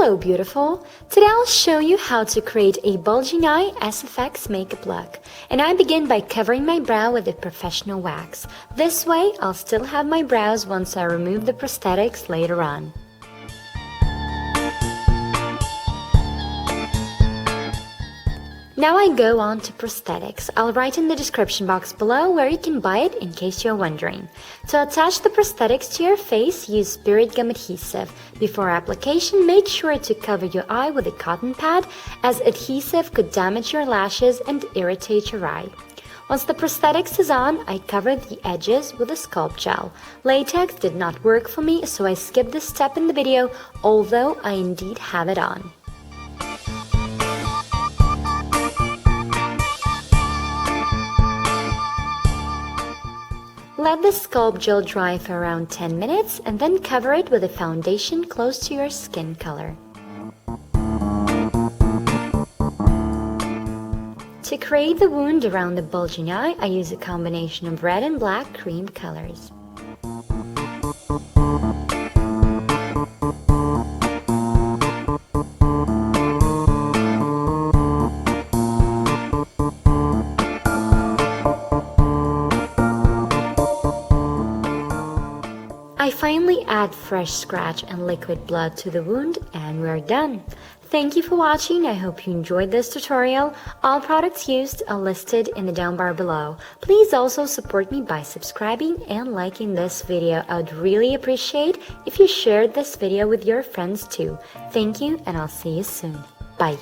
Hello beautiful! Today I'll show you how to create a bulging eye SFX makeup look. And I begin by covering my brow with a professional wax. This way I'll still have my brows once I remove the prosthetics later on. Now I go on to prosthetics. I'll write in the description box below where you can buy it in case you're wondering. To attach the prosthetics to your face, use spirit gum adhesive. Before application, make sure to cover your eye with a cotton pad, as adhesive could damage your lashes and irritate your eye. Once the prosthetics is on, I cover the edges with a sculpt gel. Latex did not work for me, so I skipped this step in the video, although I indeed have it on. Let the sculpt gel dry for around 10 minutes and then cover it with a foundation close to your skin color. To create the wound around the bulging eye, I use a combination of red and black cream colors. I finally add fresh scratch and liquid blood to the wound and we're done. Thank you for watching. I hope you enjoyed this tutorial. All products used are listed in the down bar below. Please also support me by subscribing and liking this video. I would really appreciate if you shared this video with your friends too. Thank you and I'll see you soon. Bye.